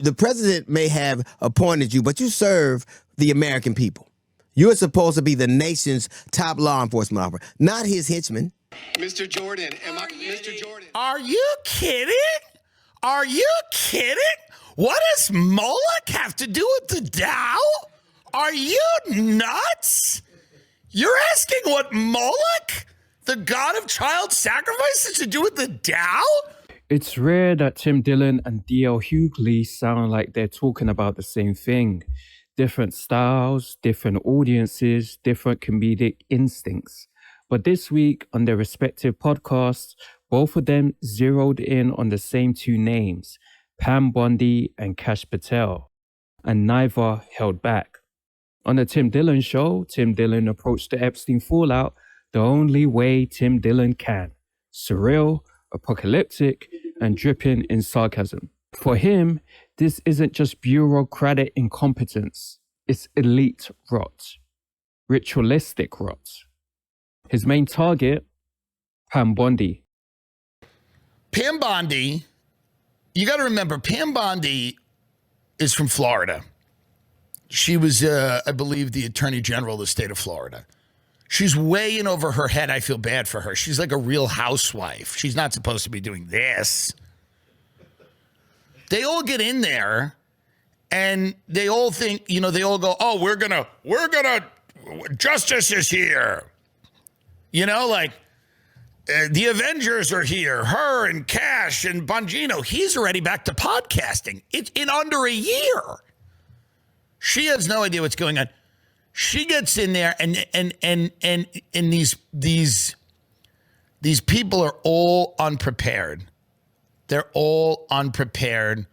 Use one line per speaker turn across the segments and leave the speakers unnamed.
the president may have appointed you, but you serve the American people. You're supposed to be the nation's top law enforcement officer, not his henchman.
Mr. Jordan, Mr. Jordan.
Are you kidding? Are you kidding? What does Moloch have to do with the Dow? Are you nuts? You're asking what Moloch, the god of child sacrifice, has to do with the Dow?
It's rare that Tim Dillon and D.L. Hughley sound like they're talking about the same thing. Different styles, different audiences, different comedic instincts. But this week, on their respective podcasts, both of them zeroed in on the same two names, Pam Bondi and Kash Patel, and neither held back. On the Tim Dillon show, Tim Dillon approached the Epstein fallout the only way Tim Dillon can: surreal, apocalyptic, and dripping in sarcasm. For him, this isn't just bureaucratic incompetence, it's elite rot, ritualistic rot. His main target, Pam Bondi.
Pam Bondi, you got to remember, Pam Bondi is from Florida. She was, I believe, the Attorney General of the state of Florida. She's way in over her head. I feel bad for her. She's like a real housewife. She's not supposed to be doing this. They all get in there and they all think, they all go, oh, we're gonna, justice is here. The Avengers are here. Her and Cash and Bongino. He's already back to podcasting. It's in under a year. She has no idea what's going on. She gets in there and these people are all unprepared. They're all unprepared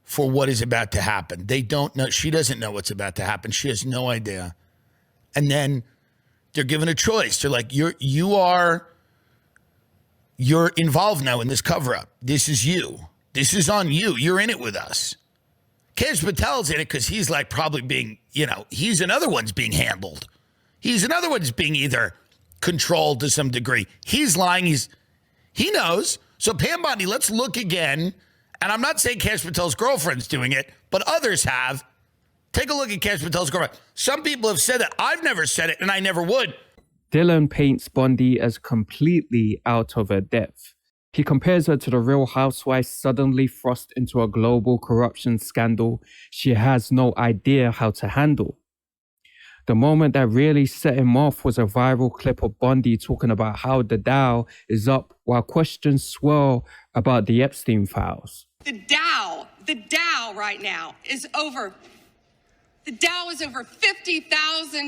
for what is about to happen. They don't know. She doesn't know what's about to happen. She has no idea. And then they're given a choice. They're like, you're involved now in this cover-up. This is you. This is on you. You're in it with us. Kash Patel's in it because he's like probably being, he's another one's being handled. He's another one's being either controlled to some degree. He's lying. He knows. So Pam Bondi, let's look again. And I'm not saying Kash Patel's girlfriend's doing it, but others have. Take a look at Kash Patel's girlfriend. Some people have said that. I've never said it, and I never would.
Dillon paints Bondi as completely out of her depth. He compares her to the Real Housewife suddenly thrust into a global corruption scandal she has no idea how to handle. The moment that really set him off was a viral clip of Bondi talking about how the Dow is up while questions swirl about the Epstein files.
The Dow right now is over. The Dow is over $50,000.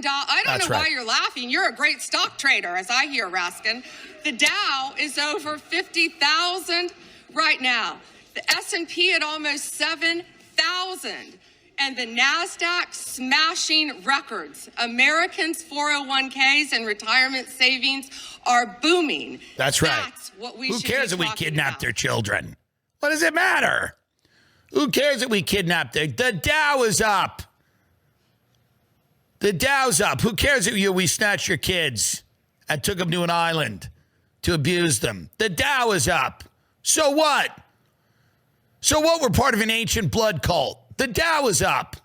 I don't know why you're laughing. You're a great stock trader, as I hear, Raskin. The Dow is over 50,000 right now. The S&P at almost 7,000. And the NASDAQ smashing records. Americans' 401ks and retirement savings are booming.
That's right.
That's what we
Who
should
cares
be
if we
talking
kidnap
about.
their children? What does it matter? Who cares if we kidnap the Dow is up. The Dow's up. Who cares if we snatched your kids and took them to an island to abuse them? The Dow is up. So what? So what? We're part of an ancient blood cult. The Dow is up.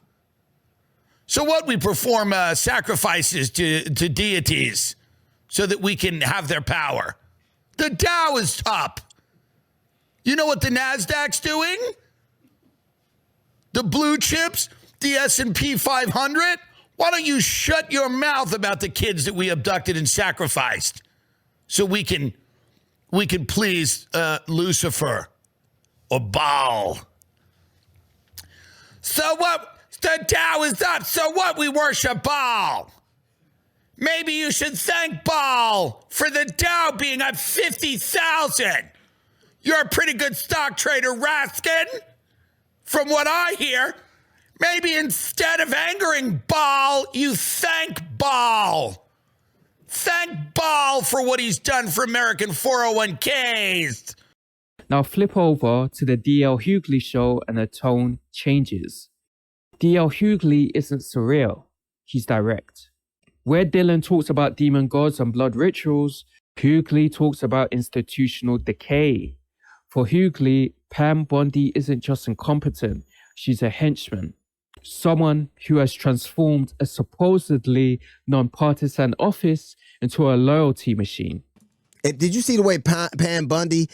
So what? We perform sacrifices to deities so that we can have their power. The Dow is up. You know what the NASDAQ's doing? The blue chips, the S&P 500. Why don't you shut your mouth about the kids that we abducted and sacrificed so we can please Lucifer or Baal? So what? The Dow is up. So what? We worship Baal. Maybe you should thank Baal for the Dow being at 50,000. You're a pretty good stock trader, Raskin. From what I hear, maybe instead of angering Baal, you thank Baal. Thank Baal for what he's done for American 401ks.
Now flip over to the D.L. Hughley show and the tone changes. D.L. Hughley isn't surreal, he's direct. Where Dillon talks about demon gods and blood rituals, Hughley talks about institutional decay. For Hughley, Pam Bondi isn't just incompetent, She's a henchman, someone who has transformed a supposedly non-partisan office into a loyalty machine.
Did you see the way Pam Bondi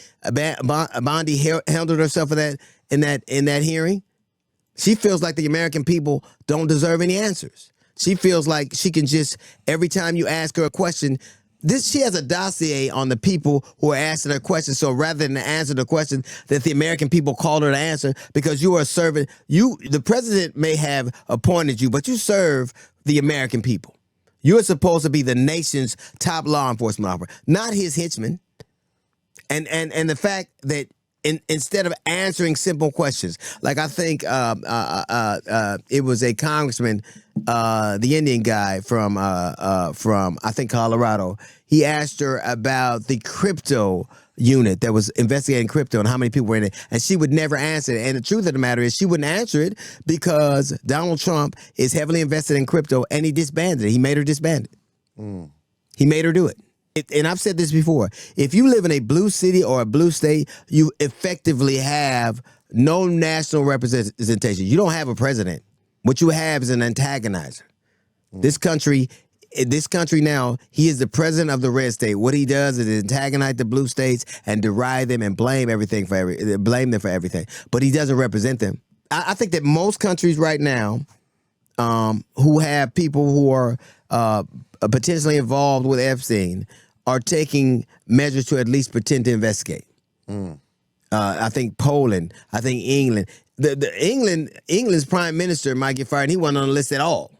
handled herself in that hearing? She feels like the American people don't deserve any answers. She feels like she can just, every time you ask her a question, she has a dossier on the people who are asking her questions. So rather than answer the question that the American people called her to answer, because you are a servant, the president may have appointed you, but you serve the American people. You are supposed to be the nation's top law enforcement officer, not his henchman. And the fact that instead of answering simple questions, like I think it was a congressman, the Indian guy from I think Colorado, he asked her about the crypto unit that was investigating crypto and how many people were in it, and she would never answer it. And the truth of the matter is she wouldn't answer it because Donald Trump is heavily invested in crypto, and he disbanded it. He made her disband it. He made her do it. And I've said this before, if you live in a blue city or a blue state, you effectively have no national representation. You don't have a president. What you have is an antagonizer. This country now, he is the president of the red state. What he does is antagonize the blue states and deride them and blame them for everything. But he doesn't represent them. I think that most countries right now who have people who are potentially involved with Epstein are taking measures to at least pretend to investigate. I think Poland, I think England. England's prime minister might get fired. And he wasn't on the list at all.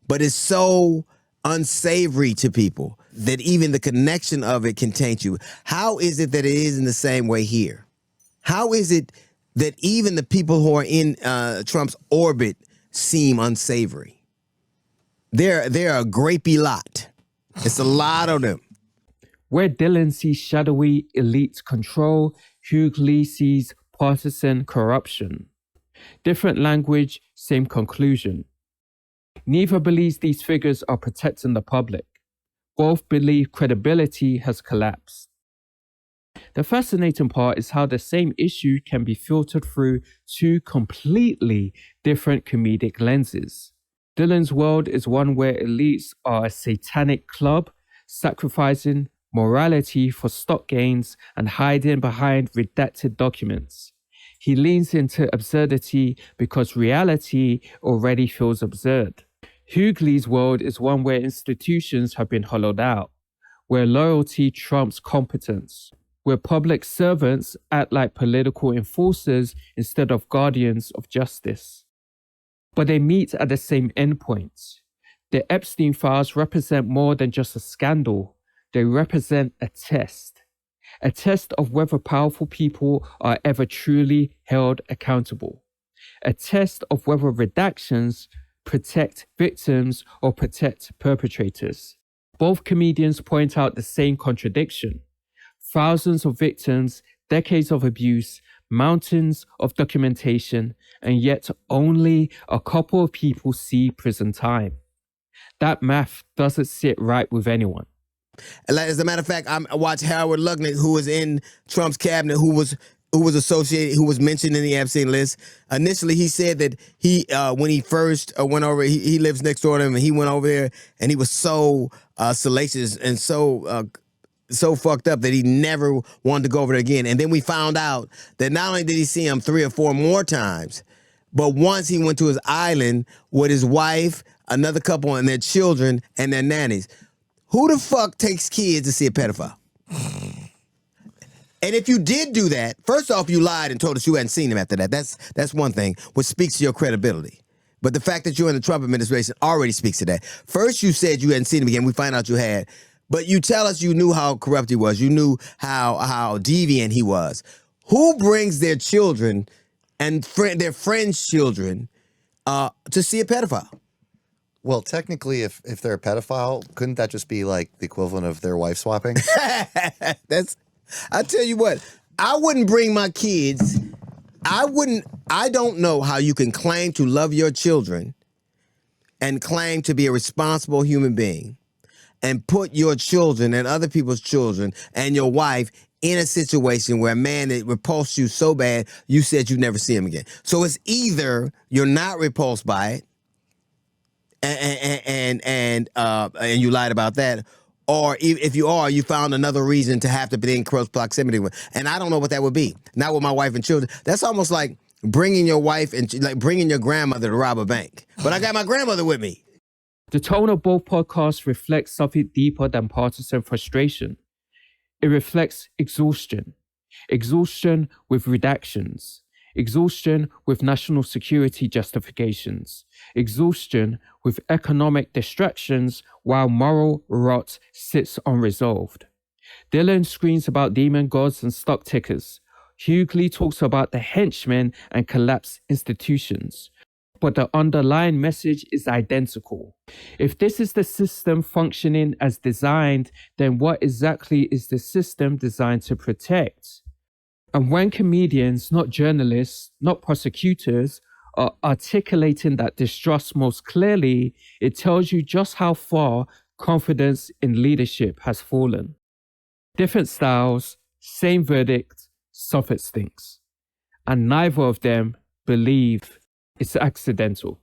But it's so unsavory to people that even the connection of it can taint you. How is it that it isn't the same way here? How is it that even the people who are in Trump's orbit seem unsavory? They're a grapey lot. It's a lot of them.
Where Dillon sees shadowy elite control, Hughley sees partisan corruption. Different language, same conclusion. Neither believes these figures are protecting the public. Both believe credibility has collapsed. The fascinating part is how the same issue can be filtered through two completely different comedic lenses. Dillon's world is one where elites are a satanic club, sacrificing morality for stock gains and hiding behind redacted documents. He leans into absurdity because reality already feels absurd. Hughley's world is one where institutions have been hollowed out, where loyalty trumps competence, where public servants act like political enforcers instead of guardians of justice. But they meet at the same endpoint. The Epstein files represent more than just a scandal. They represent a test of whether powerful people are ever truly held accountable, a test of whether redactions protect victims or protect perpetrators. Both comedians point out the same contradiction. Thousands of victims, decades of abuse, mountains of documentation, and yet only a couple of people see prison time. That math doesn't sit right with anyone.
As a matter of fact, I watched Howard Lutnick, who was in Trump's cabinet, who was associated, who was mentioned in the Epstein list. Initially, he said that he, when he first went over, he lives next door to him, and he went over there, and he was so salacious and so fucked up that he never wanted to go over there again. And then we found out that not only did he see him 3 or 4 more times, but once he went to his island with his wife, another couple, and their children and their nannies. Who the fuck takes kids to see a pedophile? And if you did do that, first off, you lied and told us you hadn't seen him after that. That's one thing, which speaks to your credibility. But the fact that you're in the Trump administration already speaks to that. First, you said you hadn't seen him again. We find out you had. But you tell us you knew how corrupt he was. You knew how deviant he was. Who brings their children and their friends' children to see a pedophile?
Well, technically, if they're a pedophile, couldn't that just be like the equivalent of their wife swapping?
I tell you what, I wouldn't bring my kids. I don't know how you can claim to love your children and claim to be a responsible human being and put your children and other people's children and your wife in a situation where a man that repulsed you so bad, you said you'd never see him again. So it's either you're not repulsed by it and you lied about that, or if you are, you found another reason to have to be in close proximity with. And I don't know what that would be. Not with my wife and children. That's almost like bringing your wife and like bringing your grandmother to rob a bank. But I got my grandmother with me.
The tone of both podcasts reflects something deeper than partisan frustration. It reflects exhaustion. Exhaustion with redactions. Exhaustion with national security justifications. Exhaustion with economic distractions while moral rot sits unresolved. Dillon screams about demon gods and stock tickers. Hughley talks about the henchmen and collapsed institutions. But the underlying message is identical. If this is the system functioning as designed, then what exactly is the system designed to protect? And when comedians, not journalists, not prosecutors, are articulating that distrust most clearly, it tells you just how far confidence in leadership has fallen. Different styles, same verdict, suffered stinks. And neither of them believe it's accidental.